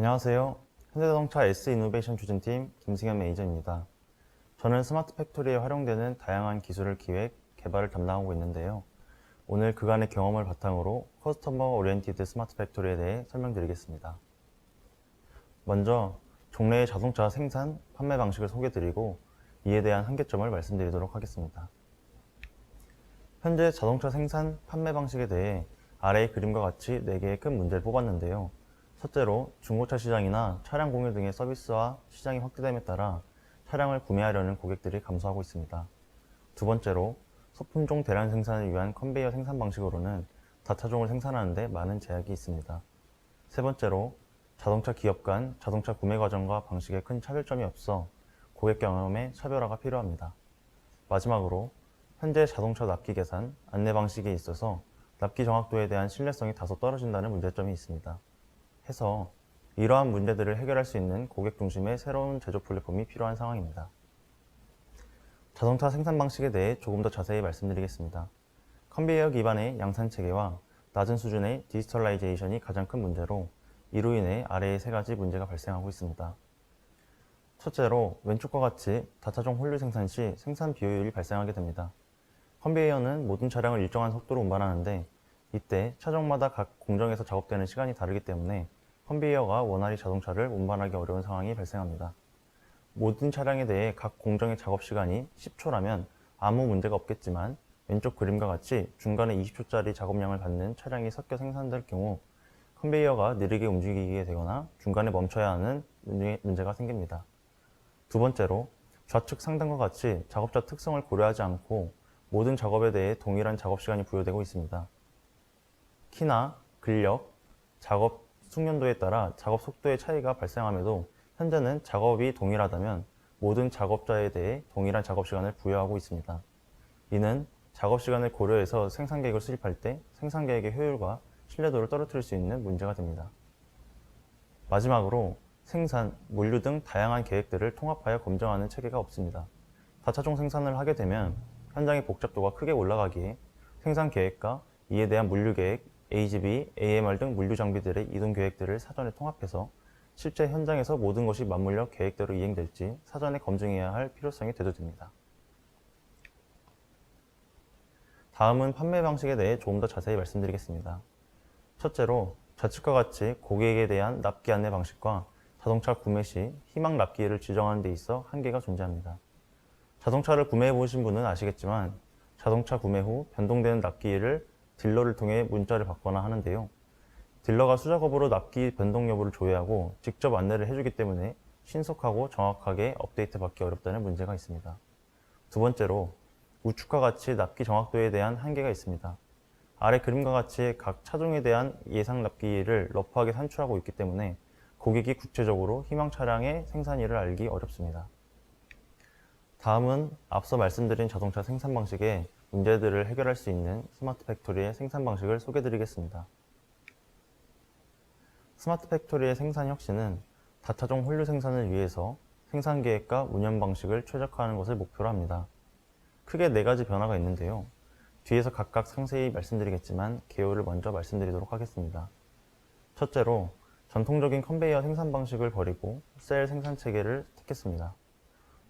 안녕하세요. 현대자동차 S이노베이션 추진팀 김승현 매니저입니다. 저는 스마트 팩토리에 활용되는 다양한 기술을 기획, 개발을 담당하고 있는데요. 오늘 그간의 경험을 바탕으로 커스터머 오리엔티드 스마트 팩토리에 대해 설명드리겠습니다. 먼저 종래의 자동차 생산, 판매 방식을 소개드리고 이에 대한 한계점을 말씀드리도록 하겠습니다. 현재 자동차 생산, 판매 방식에 대해 아래의 그림과 같이 4개의 큰 문제를 뽑았는데요. 첫째로 중고차 시장이나 차량 공유 등의 서비스와 시장이 확대됨에 따라 차량을 구매하려는 고객들이 감소하고 있습니다. 두 번째로 소품종 대량 생산을 위한 컨베이어 생산 방식으로는 다차종을 생산하는 데 많은 제약이 있습니다. 세 번째로 자동차 기업 간 자동차 구매 과정과 방식에 큰 차별점이 없어 고객 경험의 차별화가 필요합니다. 마지막으로 현재 자동차 납기 계산, 안내 방식에 있어서 납기 정확도에 대한 신뢰성이 다소 떨어진다는 문제점이 있습니다. 해서 이러한 문제들을 해결할 수 있는 고객 중심의 새로운 제조 플랫폼이 필요한 상황입니다. 자동차 생산 방식에 대해 조금 더 자세히 말씀드리겠습니다. 컨베이어 기반의 양산 체계와 낮은 수준의 디지털라이제이션이 가장 큰 문제로 이로 인해 아래의 3가지 문제가 발생하고 있습니다. 첫째로 왼쪽과 같이 다차종 홀류 생산 시 생산 비효율이 발생하게 됩니다. 컨베이어는 모든 차량을 일정한 속도로 운반하는데 이때 차종마다 각 공정에서 작업되는 시간이 다르기 때문에 컨베이어가 원활히 자동차를 운반하기 어려운 상황이 발생합니다. 모든 차량에 대해 각 공정의 작업 시간이 10초라면 아무 문제가 없겠지만 왼쪽 그림과 같이 중간에 20초짜리 작업량을 받는 차량이 섞여 생산될 경우 컨베이어가 느리게 움직이게 되거나 중간에 멈춰야 하는 문제가 생깁니다. 두 번째로 좌측 상단과 같이 작업자 특성을 고려하지 않고 모든 작업에 대해 동일한 작업 시간이 부여되고 있습니다. 키나 근력, 작업 숙련도에 따라 작업 속도의 차이가 발생함에도 현재는 작업이 동일하다면 모든 작업자에 대해 동일한 작업 시간을 부여하고 있습니다. 이는 작업 시간을 고려해서 생산 계획을 수립할 때 생산 계획의 효율과 신뢰도를 떨어뜨릴 수 있는 문제가 됩니다. 마지막으로 생산, 물류 등 다양한 계획들을 통합하여 검증하는 체계가 없습니다. 다차종 생산을 하게 되면 현장의 복잡도가 크게 올라가기에 생산 계획과 이에 대한 물류 계획, AGV, AMR 등 물류 장비들의 이동 계획들을 사전에 통합해서 실제 현장에서 모든 것이 맞물려 계획대로 이행될지 사전에 검증해야 할 필요성이 대두됩니다. 다음은 판매 방식에 대해 조금 더 자세히 말씀드리겠습니다. 첫째로 좌측과 같이 고객에 대한 납기 안내 방식과 자동차 구매 시 희망 납기일을 지정하는 데 있어 한계가 존재합니다. 자동차를 구매해 보신 분은 아시겠지만 자동차 구매 후 변동되는 납기일을 딜러를 통해 문자를 받거나 하는데요. 딜러가 수작업으로 납기 변동 여부를 조회하고 직접 안내를 해주기 때문에 신속하고 정확하게 업데이트 받기 어렵다는 문제가 있습니다. 두 번째로 우측과 같이 납기 정확도에 대한 한계가 있습니다. 아래 그림과 같이 각 차종에 대한 예상 납기일을 러프하게 산출하고 있기 때문에 고객이 구체적으로 희망 차량의 생산일을 알기 어렵습니다. 다음은 앞서 말씀드린 자동차 생산 방식의 문제들을 해결할 수 있는 스마트 팩토리의 생산 방식을 소개드리겠습니다. 스마트 팩토리의 생산 혁신은 다차종 홀류 생산을 위해서 생산 계획과 운영 방식을 최적화하는 것을 목표로 합니다. 크게 4가지 변화가 있는데요. 뒤에서 각각 상세히 말씀드리겠지만 개요를 먼저 말씀드리도록 하겠습니다. 첫째로 전통적인 컨베이어 생산 방식을 버리고 셀 생산 체계를 택했습니다.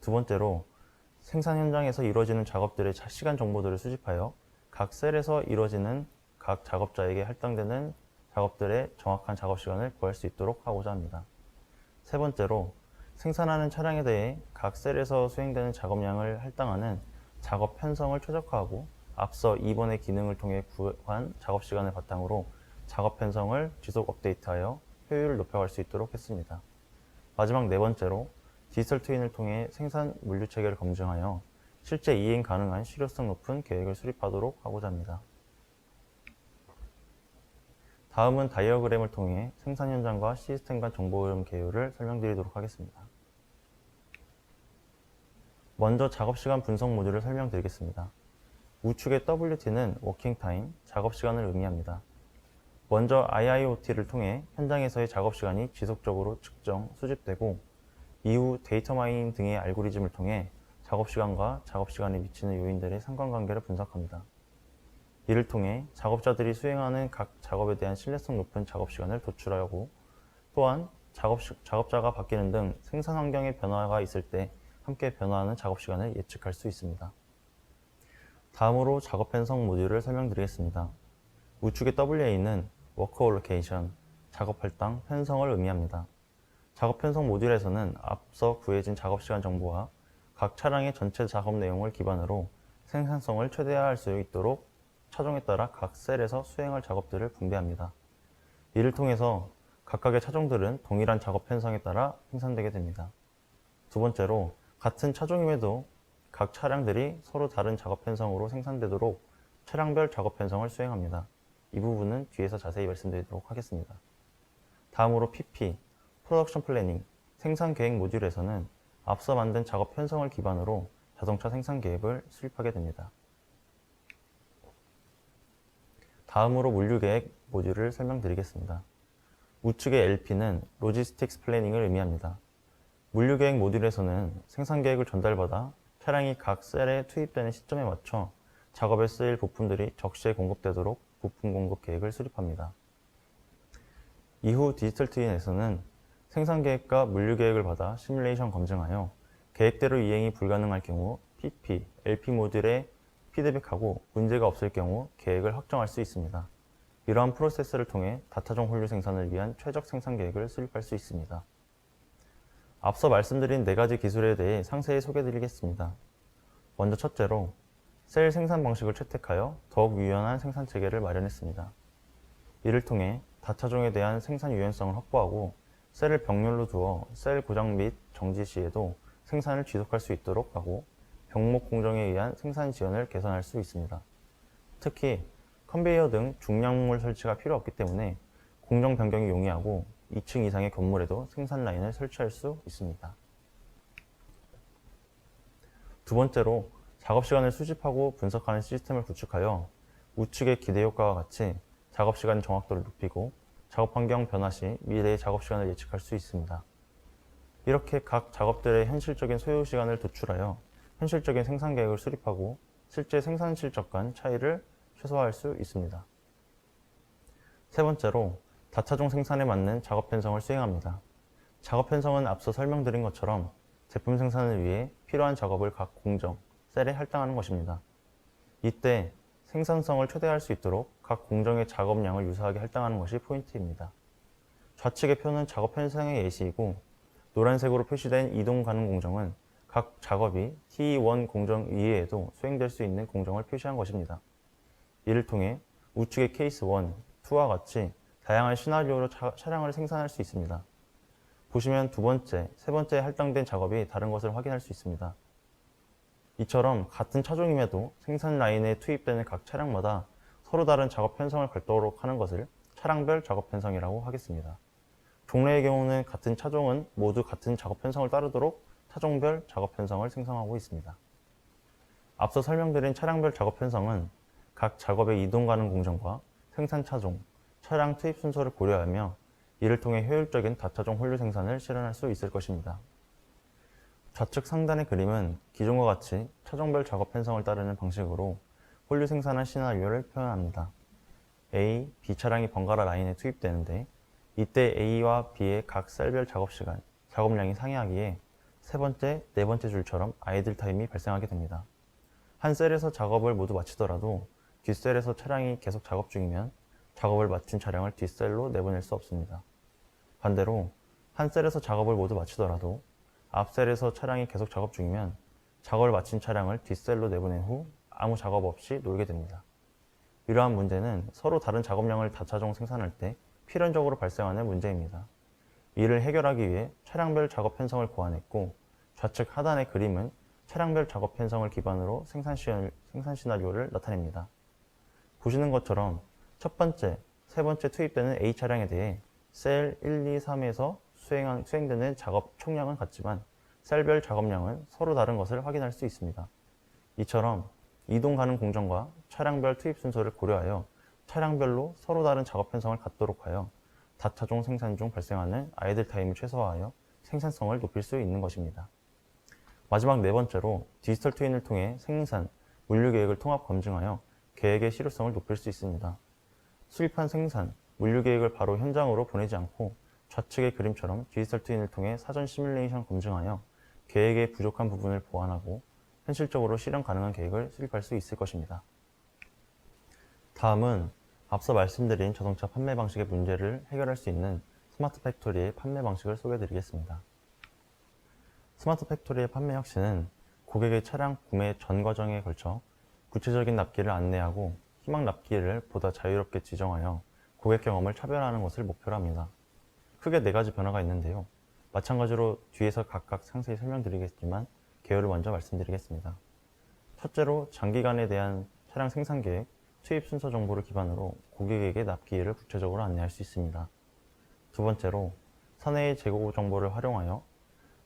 두 번째로 생산 현장에서 이루어지는 작업들의 시간 정보들을 수집하여 각 셀에서 이루어지는 각 작업자에게 할당되는 작업들의 정확한 작업 시간을 구할 수 있도록 하고자 합니다. 세 번째로 생산하는 차량에 대해 각 셀에서 수행되는 작업량을 할당하는 작업 편성을 최적화하고 앞서 2번의 기능을 통해 구한 작업 시간을 바탕으로 작업 편성을 지속 업데이트하여 효율을 높여갈 수 있도록 했습니다. 마지막 4번째로 디지털 트윈을 통해 생산 물류 체계를 검증하여 실제 이행 가능한 실효성 높은 계획을 수립하도록 하고자 합니다. 다음은 다이어그램을 통해 생산 현장과 시스템 간 정보 흐름 개요를 설명드리도록 하겠습니다. 먼저 작업시간 분석 모듈을 설명드리겠습니다. 우측의 WT는 워킹타임, 작업시간을 의미합니다. 먼저 IIoT를 통해 현장에서의 작업시간이 지속적으로 측정, 수집되고 이후 데이터 마이닝 등의 알고리즘을 통해 작업시간과 작업시간에 미치는 요인들의 상관관계를 분석합니다. 이를 통해 작업자들이 수행하는 각 작업에 대한 신뢰성 높은 작업시간을 도출하고 또한 작업자가 바뀌는 등 생산 환경의 변화가 있을 때 함께 변화하는 작업 시간을 예측할 수 있습니다. 다음으로 작업 편성 모듈을 설명드리겠습니다. 우측의 WA는 워크 올로케이션, 작업 할당, 편성을 의미합니다. 작업 편성 모듈에서는 앞서 구해진 작업 시간 정보와 각 차량의 전체 작업 내용을 기반으로 생산성을 최대화할 수 있도록 차종에 따라 각 셀에서 수행할 작업들을 분배합니다. 이를 통해서 각각의 차종들은 동일한 작업 편성에 따라 생산되게 됩니다. 두 번째로 같은 차종임에도 각 차량들이 서로 다른 작업 편성으로 생산되도록 차량별 작업 편성을 수행합니다. 이 부분은 뒤에서 자세히 말씀드리도록 하겠습니다. 다음으로 PP, 프로덕션 플래닝, 생산 계획 모듈에서는 앞서 만든 작업 편성을 기반으로 자동차 생산 계획을 수립하게 됩니다. 다음으로 물류 계획 모듈을 설명드리겠습니다. 우측의 LP는 로지스틱스 플래닝을 의미합니다. 물류 계획 모듈에서는 생산 계획을 전달받아 차량이 각 셀에 투입되는 시점에 맞춰 작업에 쓰일 부품들이 적시에 공급되도록 부품 공급 계획을 수립합니다. 이후 디지털 트윈에서는 생산 계획과 물류 계획을 받아 시뮬레이션 검증하여 계획대로 이행이 불가능할 경우 PP, LP 모듈에 피드백하고 문제가 없을 경우 계획을 확정할 수 있습니다. 이러한 프로세스를 통해 다차종 홀류 생산을 위한 최적 생산 계획을 수립할 수 있습니다. 앞서 말씀드린 4가지 기술에 대해 상세히 소개해드리겠습니다. 먼저 첫째로 셀 생산 방식을 채택하여 더욱 유연한 생산 체계를 마련했습니다. 이를 통해 다차종에 대한 생산 유연성을 확보하고 셀을 병렬로 두어 셀 고장 및 정지 시에도 생산을 지속할 수 있도록 하고 병목 공정에 의한 생산 지연을 개선할 수 있습니다. 특히 컨베이어 등 중량물 설치가 필요 없기 때문에 공정 변경이 용이하고 2층 이상의 건물에도 생산 라인을 설치할 수 있습니다. 두 번째로 작업 시간을 수집하고 분석하는 시스템을 구축하여 우측의 기대 효과와 같이 작업 시간 정확도를 높이고 작업 환경 변화 시 미래의 작업 시간을 예측할 수 있습니다. 이렇게 각 작업들의 현실적인 소요 시간을 도출하여 현실적인 생산 계획을 수립하고 실제 생산 실적 간 차이를 최소화할 수 있습니다. 세 번째로 다차종 생산에 맞는 작업 편성을 수행합니다. 작업 편성은 앞서 설명드린 것처럼 제품 생산을 위해 필요한 작업을 각 공정, 셀에 할당하는 것입니다. 이때 생산성을 최대화할 수 있도록 각 공정의 작업량을 유사하게 할당하는 것이 포인트입니다. 좌측의 표는 작업 편성의 예시이고 노란색으로 표시된 이동 가능 공정은 각 작업이 T1 공정 이외에도 수행될 수 있는 공정을 표시한 것입니다. 이를 통해 우측의 케이스 1, 2와 같이 다양한 시나리오로 차량을 생산할 수 있습니다. 보시면 두 번째, 세 번째에 할당된 작업이 다른 것을 확인할 수 있습니다. 이처럼 같은 차종임에도 생산 라인에 투입되는 각 차량마다 서로 다른 작업 편성을 갖도록 하는 것을 차량별 작업 편성이라고 하겠습니다. 종래의 경우는 같은 차종은 모두 같은 작업 편성을 따르도록 차종별 작업 편성을 생성하고 있습니다. 앞서 설명드린 차량별 작업 편성은 각 작업의 이동 가능 공정과 생산 차종, 차량 투입 순서를 고려하며 이를 통해 효율적인 다차종 홀류 생산을 실현할 수 있을 것입니다. 좌측 상단의 그림은 기존과 같이 차종별 작업 편성을 따르는 방식으로 홀류 생산한 시나리오를 표현합니다. A, B 차량이 번갈아 라인에 투입되는데 이때 A와 B의 각 셀별 작업 시간, 작업량이 상이하기에 세 번째, 네 번째 줄처럼 아이들 타임이 발생하게 됩니다. 한 셀에서 작업을 모두 마치더라도 뒷셀에서 차량이 계속 작업 중이면 작업을 마친 차량을 뒷셀로 내보낼 수 없습니다. 반대로 한 셀에서 작업을 모두 마치더라도 앞셀에서 차량이 계속 작업 중이면 작업을 마친 차량을 뒷셀로 내보낸 후 아무 작업 없이 놀게 됩니다. 이러한 문제는 서로 다른 작업량을 다차종 생산할 때 필연적으로 발생하는 문제입니다. 이를 해결하기 위해 차량별 작업 편성을 고안했고 좌측 하단의 그림은 차량별 작업 편성을 기반으로 생산 시나리오를 나타냅니다. 보시는 것처럼 첫 번째, 세 번째 투입되는 A 차량에 대해 셀 1, 2, 3에서 수행되는 작업 총량은 같지만 셀별 작업량은 서로 다른 것을 확인할 수 있습니다. 이처럼 이동 가능 공정과 차량별 투입 순서를 고려하여 차량별로 서로 다른 작업 편성을 갖도록 하여 다차종 생산 중 발생하는 아이들 타임을 최소화하여 생산성을 높일 수 있는 것입니다. 마지막 네 번째로 디지털 트윈을 통해 생산, 물류 계획을 통합 검증하여 계획의 실효성을 높일 수 있습니다. 수립한 생산, 물류 계획을 바로 현장으로 보내지 않고 좌측의 그림처럼 디지털 트윈을 통해 사전 시뮬레이션 검증하여 계획의 부족한 부분을 보완하고 현실적으로 실현 가능한 계획을 수립할 수 있을 것입니다. 다음은 앞서 말씀드린 자동차 판매 방식의 문제를 해결할 수 있는 스마트 팩토리의 판매 방식을 소개해 드리겠습니다. 스마트 팩토리의 판매 혁신은 고객의 차량 구매 전 과정에 걸쳐 구체적인 납기를 안내하고 희망 납기를 보다 자유롭게 지정하여 고객 경험을 차별화하는 것을 목표로 합니다. 크게 4가지 변화가 있는데요. 마찬가지로 뒤에서 각각 상세히 설명드리겠지만 개요를 먼저 말씀드리겠습니다. 첫째로 장기간에 대한 차량 생산 계획, 투입 순서 정보를 기반으로 고객에게 납기일을 구체적으로 안내할 수 있습니다. 두 번째로 사내의 재고 정보를 활용하여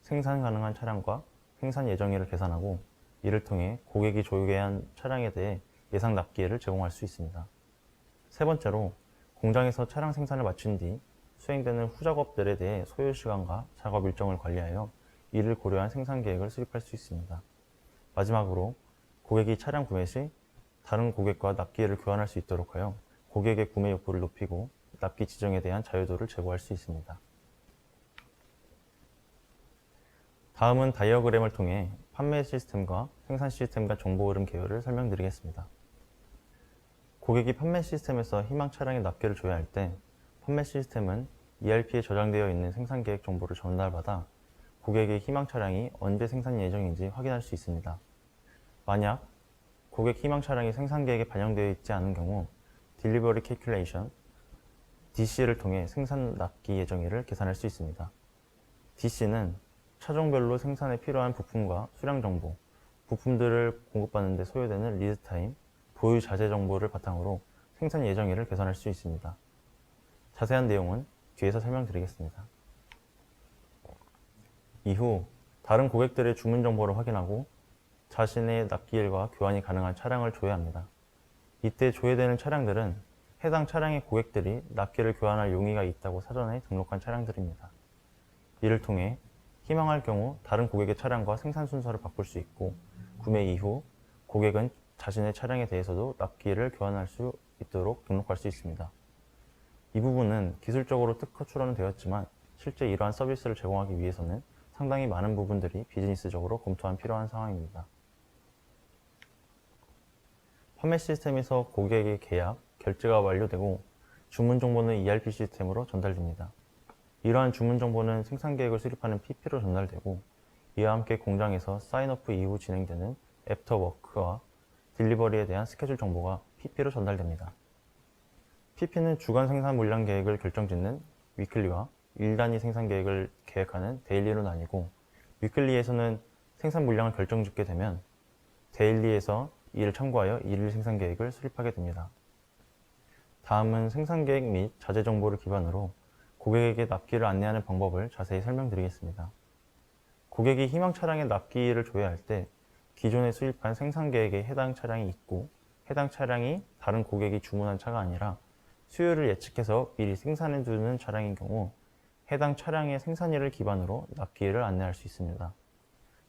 생산 가능한 차량과 생산 예정일을 계산하고 이를 통해 고객이 조회한 차량에 대해 예상 납기일을 제공할 수 있습니다. 세 번째로 공장에서 차량 생산을 마친 뒤 수행되는 후작업들에 대해 소요 시간과 작업 일정을 관리하여 이를 고려한 생산 계획을 수립할 수 있습니다. 마지막으로 고객이 차량 구매 시 다른 고객과 납기일을 교환할 수 있도록 하여 고객의 구매 욕구를 높이고 납기 지정에 대한 자유도를 제고할 수 있습니다. 다음은 다이어그램을 통해 판매 시스템과 생산 시스템 간 정보 흐름 개요를 설명드리겠습니다. 고객이 판매 시스템에서 희망 차량의 납기를 조회할 때 판매 시스템은 ERP에 저장되어 있는 생산 계획 정보를 전달받아 고객의 희망 차량이 언제 생산 예정인지 확인할 수 있습니다. 만약 고객 희망 차량이 생산 계획에 반영되어 있지 않은 경우 Delivery Calculation, DC를 통해 생산 납기 예정일을 계산할 수 있습니다. DC는 차종별로 생산에 필요한 부품과 수량 정보, 부품들을 공급받는 데 소요되는 리드 타임, 보유 자재 정보를 바탕으로 생산 예정일을 계산할 수 있습니다. 자세한 내용은 뒤에서 설명드리겠습니다. 이후 다른 고객들의 주문 정보를 확인하고 자신의 납기일과 교환이 가능한 차량을 조회합니다. 이때 조회되는 차량들은 해당 차량의 고객들이 납기를 교환할 용의가 있다고 사전에 등록한 차량들입니다. 이를 통해 희망할 경우 다른 고객의 차량과 생산 순서를 바꿀 수 있고 구매 이후 고객은 자신의 차량에 대해서도 납기일을 교환할 수 있도록 등록할 수 있습니다. 이 부분은 기술적으로 특허 출원은 되었지만 실제 이러한 서비스를 제공하기 위해서는 상당히 많은 부분들이 비즈니스적으로 검토한 필요한 상황입니다. 판매 시스템에서 고객의 계약, 결제가 완료되고 주문 정보는 ERP 시스템으로 전달됩니다. 이러한 주문 정보는 생산 계획을 수립하는 PP로 전달되고 이와 함께 공장에서 사인오프 이후 진행되는 애프터워크와 딜리버리에 대한 스케줄 정보가 PP로 전달됩니다. PP는 주간 생산 물량 계획을 결정짓는 위클리와 일 단위 생산 계획을 계획하는 데일리로 나뉘고 위클리에서는 생산 물량을 결정짓게 되면 데일리에서 이를 참고하여 일일 생산 계획을 수립하게 됩니다. 다음은 생산 계획 및 자재 정보를 기반으로 고객에게 납기를 안내하는 방법을 자세히 설명드리겠습니다. 고객이 희망 차량의 납기를 조회할 때 기존에 수립한 생산 계획에 해당 차량이 있고 해당 차량이 다른 고객이 주문한 차가 아니라 수요를 예측해서 미리 생산해 두는 차량인 경우 해당 차량의 생산일을 기반으로 납기일을 안내할 수 있습니다.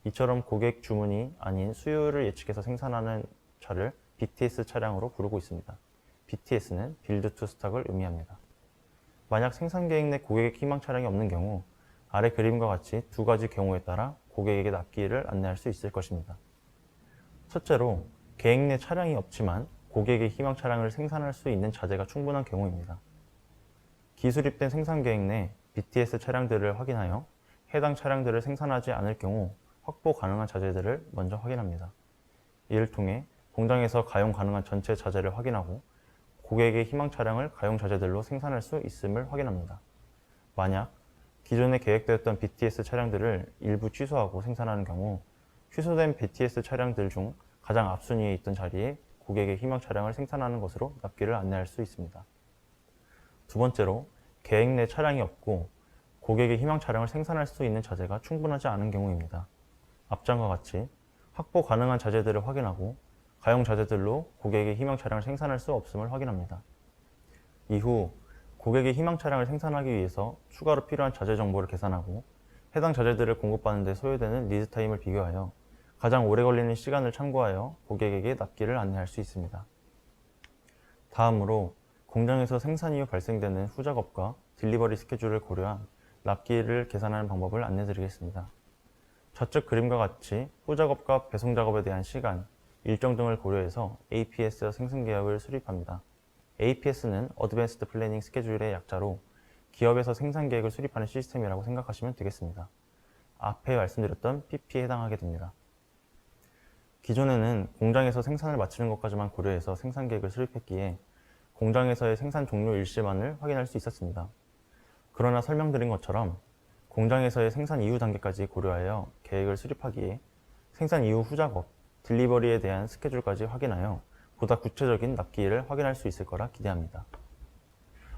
이처럼 고객 주문이 아닌 수요를 예측해서 생산하는 차를 BTS 차량으로 부르고 있습니다. BTS는 Build to Stock을 의미합니다. 만약 생산 계획 내 고객의 희망 차량이 없는 경우 아래 그림과 같이 2가지 경우에 따라 고객에게 납기일을 안내할 수 있을 것입니다. 첫째로 계획 내 차량이 없지만 고객의 희망 차량을 생산할 수 있는 자재가 충분한 경우입니다. 기수립된 생산 계획 내 BTS 차량들을 확인하여 해당 차량들을 생산하지 않을 경우 확보 가능한 자재들을 먼저 확인합니다. 이를 통해 공장에서 가용 가능한 전체 자재를 확인하고 고객의 희망 차량을 가용 자재들로 생산할 수 있음을 확인합니다. 만약 기존에 계획되었던 BTS 차량들을 일부 취소하고 생산하는 경우 취소된 BTS 차량들 중 가장 앞순위에 있던 자리에 고객의 희망 차량을 생산하는 것으로 납기를 안내할 수 있습니다. 두 번째로 계획 내 차량이 없고 고객의 희망 차량을 생산할 수 있는 자재가 충분하지 않은 경우입니다. 앞장과 같이 확보 가능한 자재들을 확인하고 가용 자재들로 고객의 희망 차량을 생산할 수 없음을 확인합니다. 이후 고객의 희망 차량을 생산하기 위해서 추가로 필요한 자재 정보를 계산하고 해당 자재들을 공급받는 데 소요되는 리드 타임을 비교하여 가장 오래 걸리는 시간을 참고하여 고객에게 납기를 안내할 수 있습니다. 다음으로 공장에서 생산 이후 발생되는 후작업과 딜리버리 스케줄을 고려한 납기일을 계산하는 방법을 안내드리겠습니다. 좌측 그림과 같이 후작업과 배송 작업에 대한 시간, 일정 등을 고려해서 APS 생산 계획을 수립합니다. APS는 Advanced Planning Schedule의 약자로 기업에서 생산 계획을 수립하는 시스템이라고 생각하시면 되겠습니다. 앞에 말씀드렸던 PP에 해당하게 됩니다. 기존에는 공장에서 생산을 마치는 것까지만 고려해서 생산 계획을 수립했기에 공장에서의 생산 종료 일시만을 확인할 수 있었습니다. 그러나 설명드린 것처럼 공장에서의 생산 이후 단계까지 고려하여 계획을 수립하기에 생산 이후 후작업, 딜리버리에 대한 스케줄까지 확인하여 보다 구체적인 납기일을 확인할 수 있을 거라 기대합니다.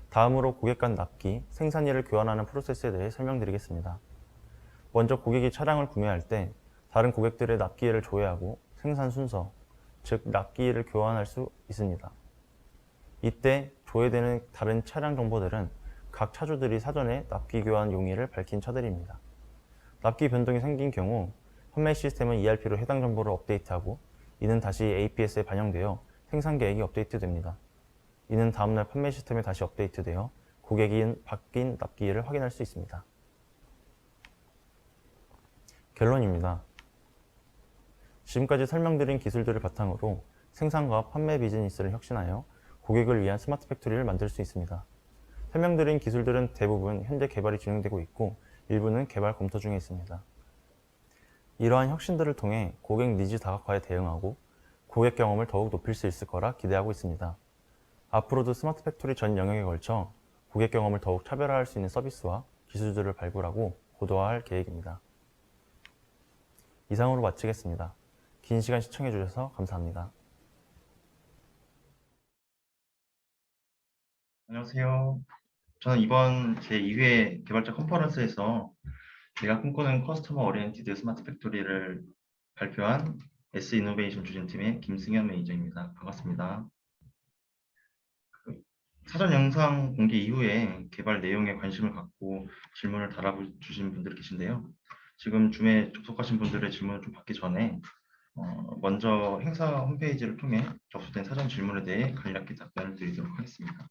다음으로 고객 간 납기, 생산일을 교환하는 프로세스에 대해 설명드리겠습니다. 먼저 고객이 차량을 구매할 때 다른 고객들의 납기일을 조회하고 생산 순서, 즉 납기일을 교환할 수 있습니다. 이때 조회되는 다른 차량 정보들은 각 차주들이 사전에 납기 교환 용의를 밝힌 차들입니다. 납기 변동이 생긴 경우 판매 시스템은 ERP로 해당 정보를 업데이트하고 이는 다시 APS에 반영되어 생산 계획이 업데이트됩니다. 이는 다음날 판매 시스템에 다시 업데이트되어 고객이 바뀐 납기일을 확인할 수 있습니다. 결론입니다. 지금까지 설명드린 기술들을 바탕으로 생산과 판매 비즈니스를 혁신하여 고객을 위한 스마트 팩토리를 만들 수 있습니다. 설명드린 기술들은 대부분 현재 개발이 진행되고 있고 일부는 개발 검토 중에 있습니다. 이러한 혁신들을 통해 고객 니즈 다각화에 대응하고 고객 경험을 더욱 높일 수 있을 거라 기대하고 있습니다. 앞으로도 스마트 팩토리 전 영역에 걸쳐 고객 경험을 더욱 차별화할 수 있는 서비스와 기술들을 발굴하고 고도화할 계획입니다. 이상으로 마치겠습니다. 긴 시간 시청해 주셔서 감사합니다. 안녕하세요. 저는 이번 제2회 개발자 컨퍼런스에서 제가 꿈꾸는 커스터머 오리엔티드 스마트 팩토리를 발표한 S 이노베이션 추진팀의 김승현 매니저입니다. 반갑습니다. 사전 영상 공개 이후에 개발 내용에 관심을 갖고 질문을 달아주신 분들이 계신데요. 지금 줌에 접속하신 분들의 질문을 좀 받기 전에 먼저 행사 홈페이지를 통해 접수된 사전 질문에 대해 간략히 답변을 드리도록 하겠습니다.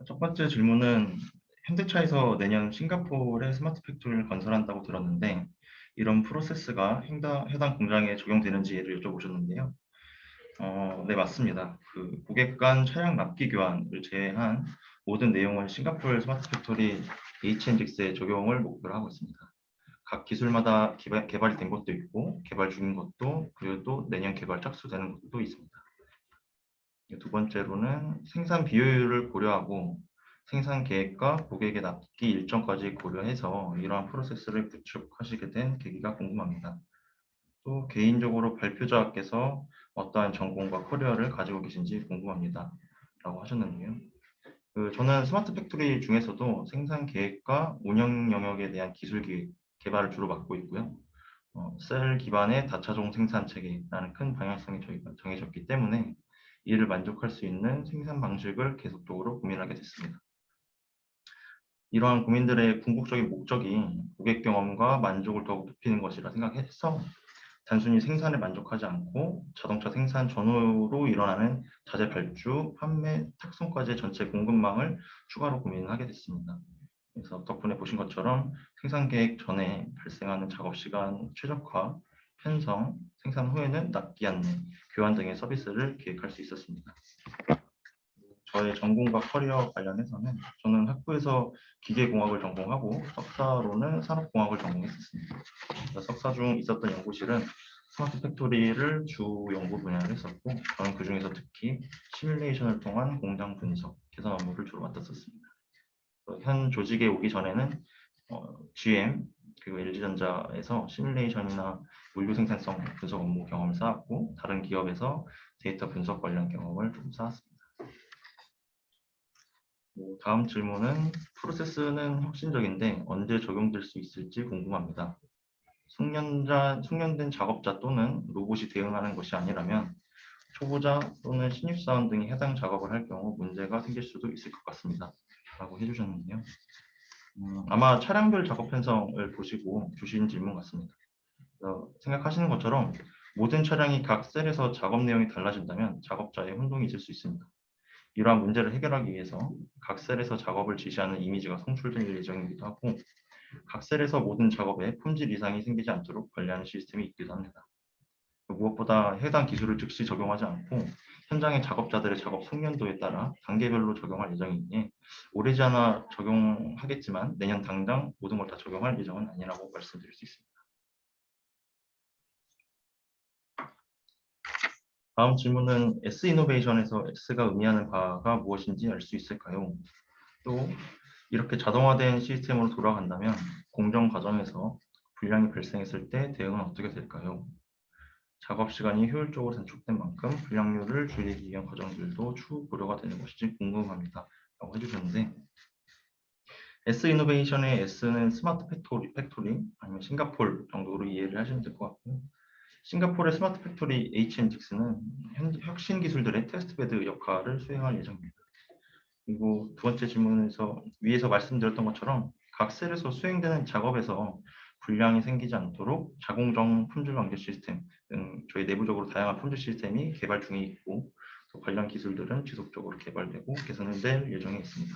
첫 번째 질문은 현대차에서 내년 싱가포르에 스마트 팩토리를 건설한다고 들었는데 이런 프로세스가 해당 공장에 적용되는지를 여쭤보셨는데요. 네, 맞습니다. 고객 간 차량 납기 교환을 제외한 모든 내용은 싱가포르 스마트 팩토리 HNDX에 적용을 목표로 하고 있습니다. 각 기술마다 개발이 된 것도 있고 개발 중인 것도 그리고 또 내년 개발 착수되는 것도 있습니다. 두 번째로는 생산 비효율을 고려하고 생산 계획과 고객의 납기 일정까지 고려해서 이러한 프로세스를 구축하시게 된 계기가 궁금합니다. 또 개인적으로 발표자께서 어떠한 전공과 커리어를 가지고 계신지 궁금합니다. 라고 하셨는데요. 저는 스마트 팩토리 중에서도 생산 계획과 운영 영역에 대한 기술 개발을 주로 맡고 있고요. 셀 기반의 다차종 생산 체계라는 큰 방향성이 저희가 정해졌기 때문에 이를 만족할 수 있는 생산 방식을 계속적으로 고민하게 됐습니다. 이러한 고민들의 궁극적인 목적이 고객 경험과 만족을 더욱 높이는 것이라 생각해서 단순히 생산에 만족하지 않고 자동차 생산 전후로 일어나는 자재 발주, 판매, 탁송까지의 전체 공급망을 추가로 고민하게 됐습니다. 그래서 덕분에 보신 것처럼 생산 계획 전에 발생하는 작업 시간 최적화, 편성, 생산 후에는 납기 안내, 교환 등의 서비스를 기획할 수 있었습니다. 저의 전공과 커리어 관련해서는 저는 학부에서 기계공학을 전공하고 석사로는 산업공학을 전공했었습니다. 석사 중 있었던 연구실은 스마트 팩토리를 주 연구 분야로 했었고 저는 그 중에서 특히 시뮬레이션을 통한 공장 분석, 개선 업무를 주로 맡았었습니다. 현 조직에 오기 전에는 GM 그리고 LG전자에서 시뮬레이션이나 물류 생산성 분석 업무 경험을 쌓았고 다른 기업에서 데이터 분석 관련 경험을 좀 쌓았습니다. 다음 질문은 프로세스는 혁신적인데 언제 적용될 수 있을지 궁금합니다. 숙련된 작업자 또는 로봇이 대응하는 것이 아니라면 초보자 또는 신입사원 등이 해당 작업을 할 경우 문제가 생길 수도 있을 것 같습니다. 라고 해주셨는데요. 아마 차량별 작업 편성을 보시고 주신 질문 같습니다. 생각하시는 것처럼 모든 차량이 각 셀에서 작업 내용이 달라진다면 작업자의 혼동이 있을 수 있습니다. 이러한 문제를 해결하기 위해서 각 셀에서 작업을 지시하는 이미지가 송출될 예정이기도 하고, 각 셀에서 모든 작업에 품질 이상이 생기지 않도록 관리하는 시스템이 있기도 합니다. 무엇보다 해당 기술을 즉시 적용하지 않고 현장의 작업자들의 작업 숙련도에 따라 단계별로 적용할 예정이기에 오래지 않아 적용하겠지만 내년 당장 모든 걸 다 적용할 예정은 아니라고 말씀드릴 수 있습니다. 다음 질문은 S이노베이션에서 S가 의미하는 바가 무엇인지 알 수 있을까요? 또 이렇게 자동화된 시스템으로 돌아간다면 공정 과정에서 불량이 발생했을 때 대응은 어떻게 될까요? 작업 시간이 효율적으로 단축된 만큼 불량률을 줄이기 위한 과정들도 추후 고려가 되는 것인지 궁금합니다. 라고 해주셨는데, S이노베이션의 S는 스마트 팩토리 아니면 싱가폴 정도로 이해를 하시면 될 것 같고요. 싱가포르의 스마트 팩토리 HMDX는 혁신 기술들의 테스트베드 역할을 수행할 예정입니다. 그리고 두 번째 질문에서 위에서 말씀드렸던 것처럼 각 셀에서 수행되는 작업에서 불량이 생기지 않도록 자공정 품질 관계 시스템 등 저희 내부적으로 다양한 품질 시스템이 개발 중에 있고, 또 관련 기술들은 지속적으로 개발되고 개선될 예정에 있습니다.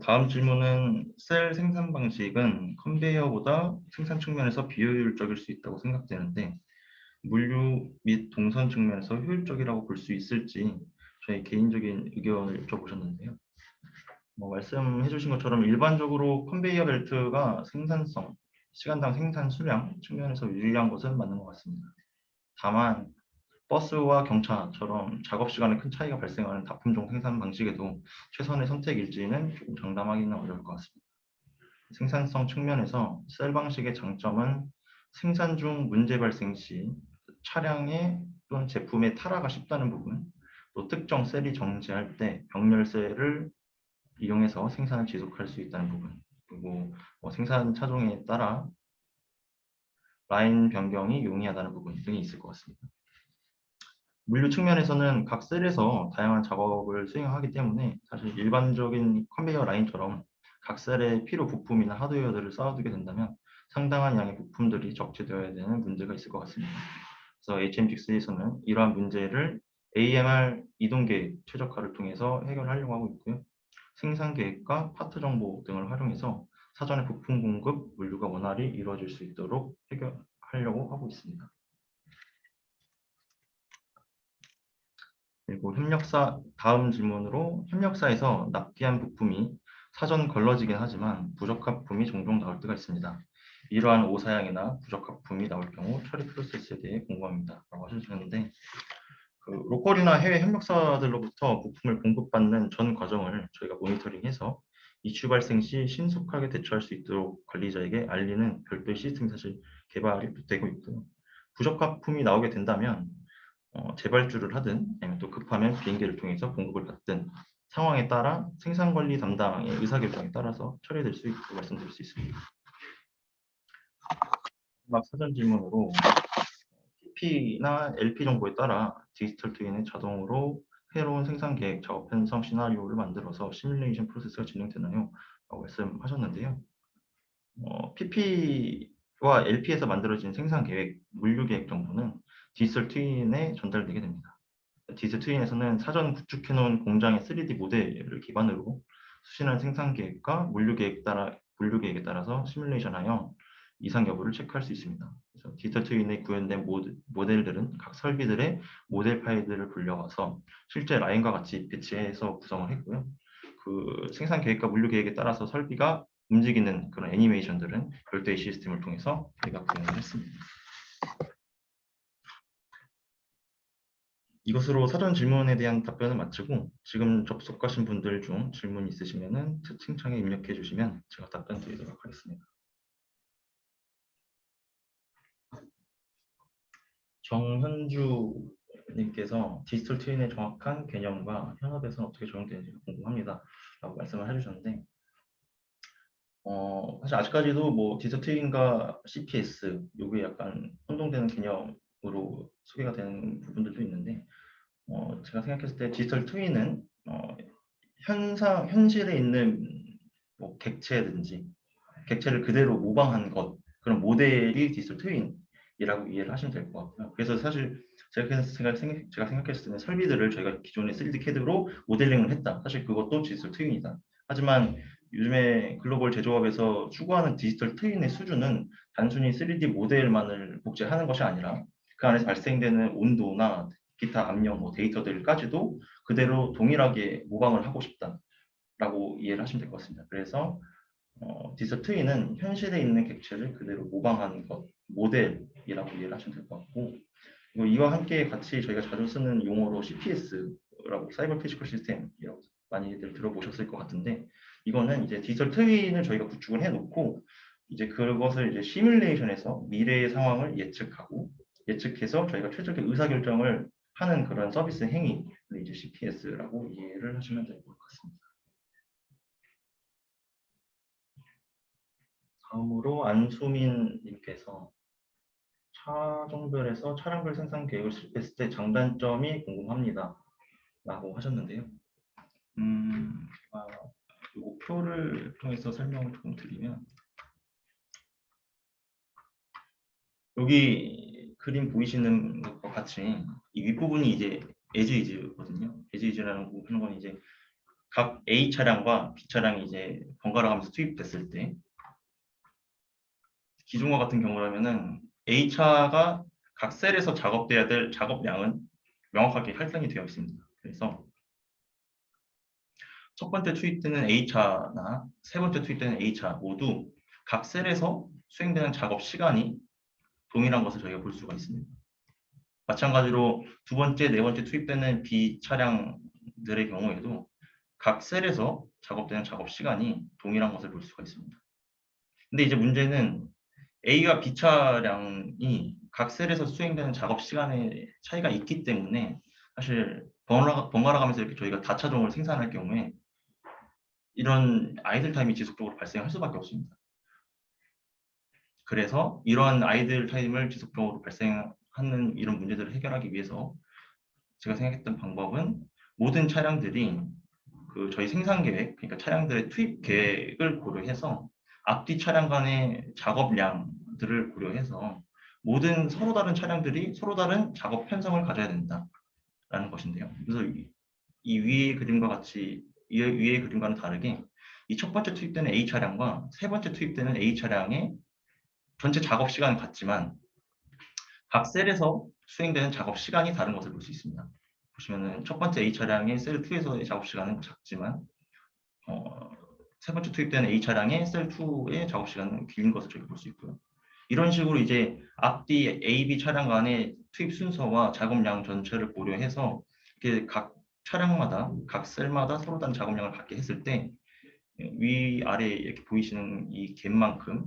다음 질문은 셀 생산 방식은 컨베이어보다 생산 측면에서 비효율적일 수 있다고 생각되는데 물류 및 동선 측면에서 효율적이라고 볼 수 있을지 저희 개인적인 의견을 여쭤보셨는데요. 말씀해 주신 것처럼 일반적으로 컨베이어 벨트가 생산성, 시간당 생산 수량 측면에서 유리한 것은 맞는 것 같습니다. 다만 버스와 경차처럼 작업 시간에 큰 차이가 발생하는 다품종 생산 방식에도 최선의 선택일지는 조금 장담하기는 어려울 것 같습니다. 생산성 측면에서 셀 방식의 장점은 생산 중 문제 발생 시 차량의 또는 제품의 탈화가 쉽다는 부분, 또 특정 셀이 정지할 때 병렬 셀을 이용해서 생산을 지속할 수 있다는 부분, 그리고 생산 차종에 따라 라인 변경이 용이하다는 부분 등이 있을 것 같습니다. 물류 측면에서는 각 셀에서 다양한 작업을 수행하기 때문에 사실 일반적인 컨베이어 라인처럼 각 셀에 필요 부품이나 하드웨어들을 쌓아두게 된다면 상당한 양의 부품들이 적재되어야 되는 문제가 있을 것 같습니다. 그래서 HMDX에서는 이러한 문제를 AMR 이동계획 최적화를 통해서 해결하려고 하고 있고요. 생산 계획과 파트 정보 등을 활용해서 사전에 부품 공급, 물류가 원활히 이루어질 수 있도록 해결하려고 하고 있습니다. 그리고 다음 질문으로 협력사에서 납기한 부품이 사전 걸러지긴 하지만 부적합 부품이 종종 나올 때가 있습니다. 이러한 오사양이나 부적합 부품이 나올 경우 처리 프로세스에 대해 궁금합니다. 라고 하셨는데, 로컬이나 해외 협력사들로부터 부품을 공급받는 전 과정을 저희가 모니터링해서 이슈 발생 시 신속하게 대처할 수 있도록 관리자에게 알리는 별도의 시스템이 사실 개발이 되고 있고요. 부적합 부품이 나오게 된다면 재발주를 하든 아니면 또 급하면 비행기를 통해서 공급을 받든 상황에 따라 생산관리 담당의 의사결정에 따라서 처리될 수 있다고 말씀드릴 수 있습니다. 마지막 사전 질문으로 TP나 LP 정보에 따라 디지털 트윈은 자동으로 새로운 생산 계획, 작업 편성 시나리오를 만들어서 시뮬레이션 프로세스가 진행되나요? 라고 말씀하셨는데요. PP와 LP에서 만들어진 생산 계획, 물류 계획 정보는 디지털 트윈에 전달되게 됩니다. 디지털 트윈에서는 사전 구축해 놓은 공장의 3D 모델을 기반으로 수신한 생산 계획과 물류 계획에 따라서 시뮬레이션하여 이상 여부를 체크할 수 있습니다. 그래서 디지털 트윈에 구현된 모델들은 각 설비들의 모델 파일들을 불려와서 실제 라인과 같이 배치해서 구성을 했고요. 그 생산 계획과 물류 계획에 따라서 설비가 움직이는 그런 애니메이션들은 별도의 시스템을 통해서 저희가 구현을 했습니다. 이것으로 사전 질문에 대한 답변을 마치고 지금 접속하신 분들 중 질문 있으시면 채팅창에 입력해 주시면 제가 답변 드리도록 하겠습니다. 정현주 님께서 디지털 트윈의 정확한 개념과 현업에서는 어떻게 적용되는지 궁금합니다. 라고 말씀을 해주셨는데 사실 아직까지도 뭐 디지털 트윈과 CPS 요게 약간 혼동되는 개념으로 소개가 되는 부분들도 있는데 제가 생각했을 때 디지털 트윈은 현실에 있는 뭐 객체를 그대로 모방한 것, 그런 모델이 디지털 트윈이라고 이해를 하시면 될 것 같고요. 그래서 사실 제가 생각했을 때는 설비들을 저희가 기존의 3D CAD로 모델링을 했다. 사실 그것도 디지털 트윈이다. 하지만 요즘에 글로벌 제조업에서 추구하는 디지털 트윈의 수준은 단순히 3D 모델만을 복제하는 것이 아니라 그 안에서 발생되는 온도나 기타 압력, 데이터들까지도 그대로 동일하게 모방을 하고 싶다라고 이해를 하시면 될 것 같습니다. 그래서 디지털 트윈은 현실에 있는 객체를 그대로 모방하는 것, 모델이라고 이해를 하시면 될 것 같고, 그리고 이와 함께 같이 저희가 자주 쓰는 용어로 CPS라고 사이버 피지컬 시스템이라고 많이들 들어보셨을 것 같은데, 이거는 이제 디지털 트윈을 저희가 구축을 해놓고 이제 그것을 이제 시뮬레이션에서 미래의 상황을 예측해서 저희가 최적의 의사결정을 하는 그런 서비스 행위를 이제 CPS라고 이해를 하시면 될 것 같습니다. 다음으로 안수민 님께서 차종별에서 차량별 생산 계획을 실패했을 때 장단점이 궁금합니다. 라고 하셨는데요. 제가 이 목표를 통해서 설명을 조금 드리면, 여기 그림 보이시는 것과 같이 이 윗부분이 이제 에즈이즈거든요. 에즈이즈라는 건 이제 각 A 차량과 B 차량이 이제 번갈아 가면서 투입됐을 때, 기존과 같은 경우라면은 A 차가 각 셀에서 작업돼야 될 작업량은 명확하게 할당이 되어 있습니다. 그래서 첫 번째 투입되는 A차나 세 번째 투입되는 A차 모두 각 셀에서 수행되는 작업 시간이 동일한 것을 저희가 볼 수가 있습니다. 마찬가지로 두 번째, 네 번째 투입되는 B 차량들의 경우에도 각 셀에서 작업되는 작업 시간이 동일한 것을 볼 수가 있습니다. 근데 이제 문제는 A와 B 차량이 각 셀에서 수행되는 작업 시간의 차이가 있기 때문에 사실 번갈아 가면서 이렇게 저희가 다차종을 생산할 경우에 이런 아이들 타임이 지속적으로 발생할 수밖에 없습니다. 그래서 이러한 아이들 타임을 지속적으로 발생하는 이런 문제들을 해결하기 위해서 제가 생각했던 방법은 모든 차량들이 그 저희 생산 계획, 그러니까 차량들의 투입 계획을 고려해서 앞뒤 차량 간의 작업량들을 고려해서 모든 서로 다른 차량들이 서로 다른 작업 편성을 가져야 된다라는 것인데요. 그래서 이 위의 그림과 같이 위의 그림과는 다르게 이 첫 번째 투입되는 A 차량과 세 번째 투입되는 A 차량의 전체 작업 시간은 같지만 각 셀에서 수행되는 작업 시간이 다른 것을 볼 수 있습니다. 보시면은 첫 번째 A 차량의 셀 2에서의 작업 시간은 작지만 세 번째 투입되는 A 차량의 셀 2의 작업 시간은 긴 것을 저희가 볼 수 있고요. 이런 식으로 이제 앞뒤 A, B 차량 간의 투입 순서와 작업량 전체를 고려해서 이렇게 각 차량마다 각 셀마다 서로 다른 작업량을 갖게 했을 때 위아래 이렇게 보이시는 이 갭만큼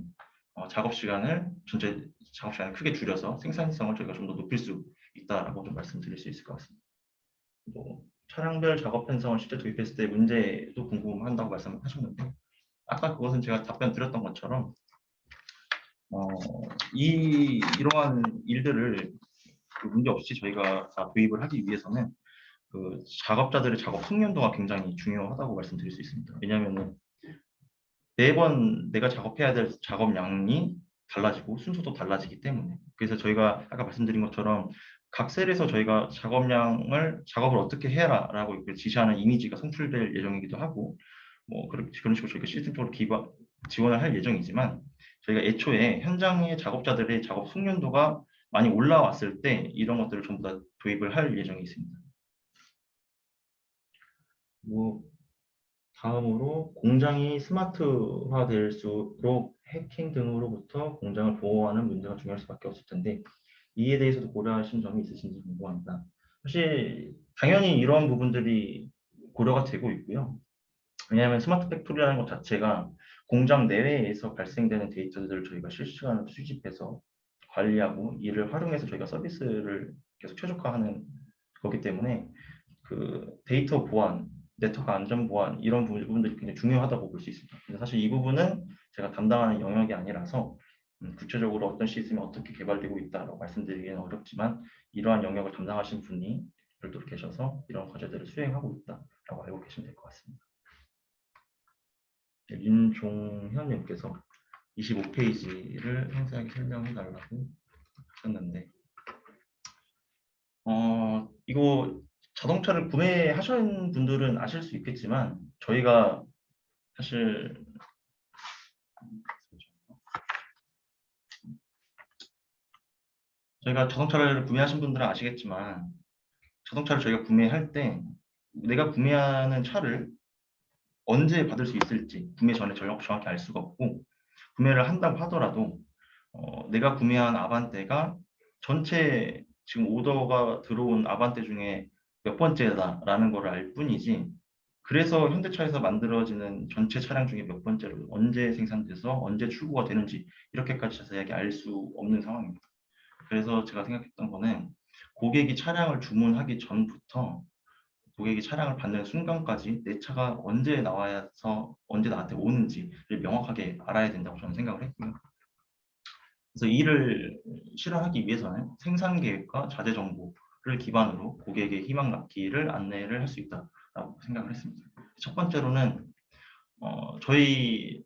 전체 작업 시간을 크게 줄여서 생산성을 저희가 좀 더 높일 수 있다라고 좀 말씀드릴 수 있을 것 같습니다. 차량별 작업 편성을 실제 도입했을 때 문제도 궁금한다고 말씀하셨는데 아까 그것은 제가 답변 드렸던 것처럼 이러한 일들을 문제 없이 저희가 다 도입을 하기 위해서는 그 작업자들의 작업 숙련도가 굉장히 중요하다고 말씀드릴 수 있습니다. 왜냐하면 매번 내가 작업해야 될 작업량이 달라지고 순서도 달라지기 때문에, 그래서 저희가 아까 말씀드린 것처럼 각 셀에서 저희가 작업을 어떻게 해라라고 지시하는 이미지가 선출될 예정이기도 하고 그런 식으로 저희가 시스템적으로 지원을 할 예정이지만 저희가 애초에 현장의 작업자들의 작업 숙련도가 많이 올라왔을 때 이런 것들을 전부 다 도입을 할 예정이 있습니다. 다음으로 공장이 스마트화 될수록 해킹 등으로부터 공장을 보호하는 문제가 중요할 수밖에 없을 텐데 이에 대해서도 고려하신 점이 있으신지 궁금합니다. 사실 당연히 이러한 부분들이 고려가 되고 있고요. 왜냐하면 스마트 팩토리라는 것 자체가 공장 내외에서 발생되는 데이터들을 저희가 실시간으로 수집해서 관리하고 이를 활용해서 저희가 서비스를 계속 최적화하는 거기 때문에 그 데이터 보안, 네트워크 안전 보안 이런 부분들이 굉장히 중요하다고 볼 수 있습니다. 근데 사실 이 부분은 제가 담당하는 영역이 아니라서 구체적으로 어떤 시스템이 어떻게 개발되고 있다고 말씀드리기는 어렵지만 이러한 영역을 담당하신 분이 별도로 계셔서 이런 과제들을 수행하고 있다라고 알고 계시면 될 것 같습니다. 윤종현님께서 25페이지를 상세하게 설명해 달라고 하셨는데 이거 자동차를 구매하신 분들은 아실 수 있겠지만 저희가 사실 저희가 자동차를 구매하신 분들은 아시겠지만 자동차를 저희가 구매할 때 내가 구매하는 차를 언제 받을 수 있을지 구매 전에 정확히 알 수가 없고 구매를 한다고 하더라도 내가 구매한 아반떼가 전체 지금 오더가 들어온 아반떼 중에 몇 번째다라는 걸 알 뿐이지 그래서 현대차에서 만들어지는 전체 차량 중에 몇 번째로 언제 생산돼서 언제 출고가 되는지 이렇게까지 자세하게 알 수 없는 상황입니다. 그래서 제가 생각했던 거는 고객이 차량을 주문하기 전부터 고객이 차량을 받는 순간까지 내 차가 언제 나와서 언제 나한테 오는지를 명확하게 알아야 된다고 저는 생각을 했고요. 그래서 이를 실현하기 위해서는 생산 계획과 자재 정보를 기반으로 고객의 희망 낳기를 안내를 할 수 있다라고 생각을 했습니다. 첫 번째로는 저희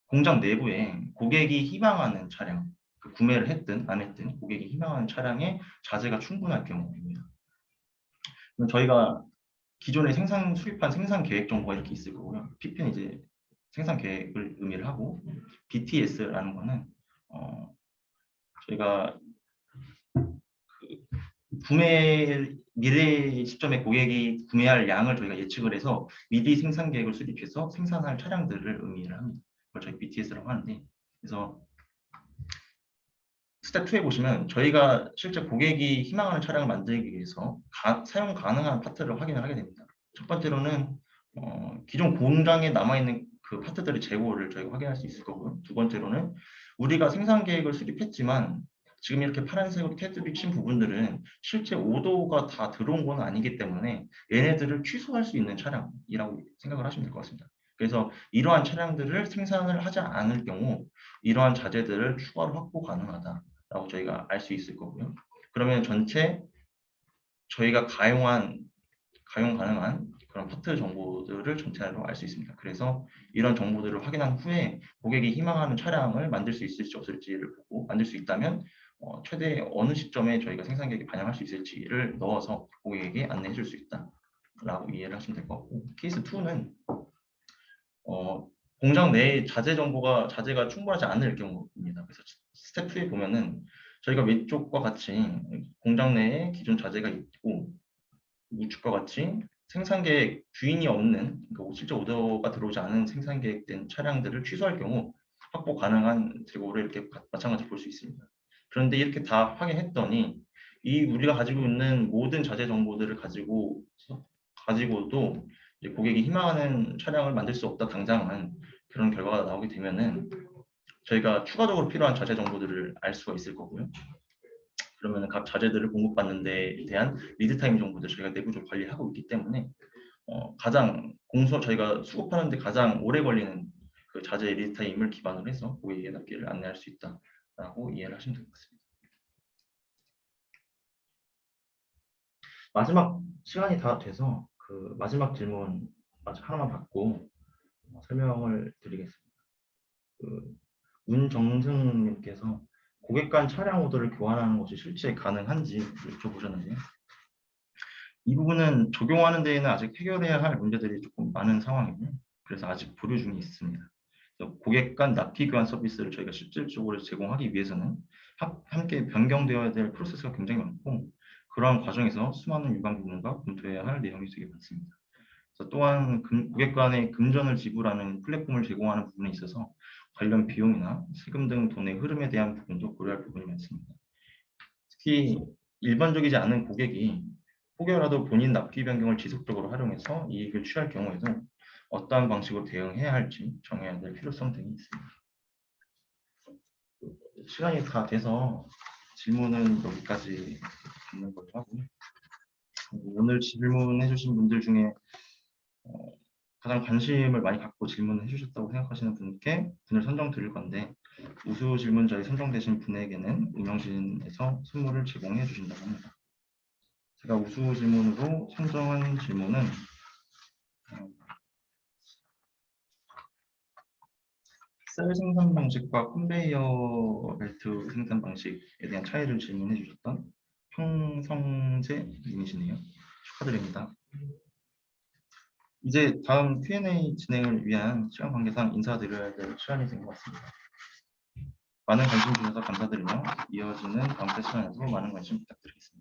공장 내부에 고객이 희망하는 차량, 그 구매를 했든 안 했든 고객이 희망하는 차량의 자재가 충분할 경우입니다. 그럼 저희가 기존에 수립한 생산 계획 정보가 이렇게 있을 거고요. PP는 이제 생산 계획을 의미를 하고 BTS라는 거는 저희가 미래 시점에 고객이 구매할 양을 저희가 예측을 해서 미리 생산 계획을 수립해서 생산할 차량들을 의미를 합니다. 그걸 저희 BTS라고 하는데 그래서 스텝 2에 보시면 저희가 실제 고객이 희망하는 차량을 만들기 위해서 사용 가능한 파트를 확인을 하게 됩니다. 첫 번째로는 기존 공장에 남아있는 그 파트들의 재고를 저희가 확인할 수 있을 거고요. 두 번째로는 우리가 생산 계획을 수립했지만 지금 이렇게 파란색으로 테두리 친 부분들은 실제 오더가 다 들어온 건 아니기 때문에 얘네들을 취소할 수 있는 차량이라고 생각을 하시면 될 것 같습니다. 그래서 이러한 차량들을 생산을 하지 않을 경우 이러한 자재들을 추가로 확보 가능하다라고 저희가 알 수 있을 거고요. 그러면 전체 저희가 가용 가능한 그런 파트 정보들을 전체로 알 수 있습니다. 그래서 이런 정보들을 확인한 후에 고객이 희망하는 차량을 만들 수 있을지 없을지를 보고 만들 수 있다면 최대 어느 시점에 저희가 생산 계획에 반영할 수 있을지를 넣어서 고객에게 안내해 줄 수 있다라고 이해를 하시면 될 것 같고 케이스 2는 공장 내에 자재가 충분하지 않을 경우입니다. 그래서 스텝 2에 보면은 저희가 왼쪽과 같이 공장 내에 기존 자재가 있고 우측과 같이 생산 계획 주인이 없는 그러니까 실제 오더가 들어오지 않은 생산 계획된 차량들을 취소할 경우 확보 가능한 재고를 이렇게 마찬가지로 볼 수 있습니다. 그런데 이렇게 다 확인했더니 이 우리가 가지고 있는 모든 자재 정보들을 가지고도 이제 고객이 희망하는 차량을 만들 수 없다 당장은 그런 결과가 나오게 되면은 저희가 추가적으로 필요한 자재 정보들을 알 수가 있을 거고요. 그러면 각 자재들을 공급받는 데 대한 리드타임 정보들 저희가 내부적으로 관리하고 있기 때문에 저희가 수급하는데 가장 오래 걸리는 그 자재 리드타임을 기반으로 해서 고객에게 납기를 안내할 수 있다라고 이해를 하시면 될 것 같습니다. 마지막 시간이 다 돼서 그 마지막 질문 하나만 받고 설명을 드리겠습니다. 그 문정승님께서 고객 간 차량 오더를 교환하는 것이 실제 가능한지 여쭤보셨는데요. 이 부분은 적용하는 데에는 아직 해결해야 할 문제들이 조금 많은 상황이고요. 그래서 아직 보류 중에 있습니다. 고객 간 납기 교환 서비스를 저희가 실질적으로 제공하기 위해서는 함께 변경되어야 될 프로세스가 굉장히 많고 그러한 과정에서 수많은 유관 부분과 검토해야 할 내용이 되게 많습니다. 또한 고객 간의 금전을 지불하는 플랫폼을 제공하는 부분에 있어서 관련 비용이나 세금 등 돈의 흐름에 대한 부분도 고려할 부분이 많습니다. 특히 일반적이지 않은 고객이 혹여라도 본인 납기 변경을 지속적으로 활용해서 이익을 취할 경우에도 어떠한 방식으로 대응해야 할지 정해야 될 필요성 등이 있습니다. 시간이 다 돼서 질문은 여기까지 듣는 걸로 하고요. 오늘 질문해 주신 분들 중에 가장 관심을 많이 갖고 질문을 해주셨다고 생각하시는 분께 분을 선정 드릴 건데 우수 질문자에 선정되신 분에게는 운영진에서 선물을 제공해 주신다고 합니다. 제가 우수 질문으로 선정한 질문은 셀 생산 방식과 컨베이어 벨트 생산 방식에 대한 차이를 질문해 주셨던 황성재 님이시네요. 축하드립니다. 이제 다음 Q&A 진행을 위한 시간 관계상 인사드려야 될 시간이 된 것 같습니다. 많은 관심 주셔서 감사드리며 이어지는 다음 세션에도 많은 관심 부탁드리겠습니다.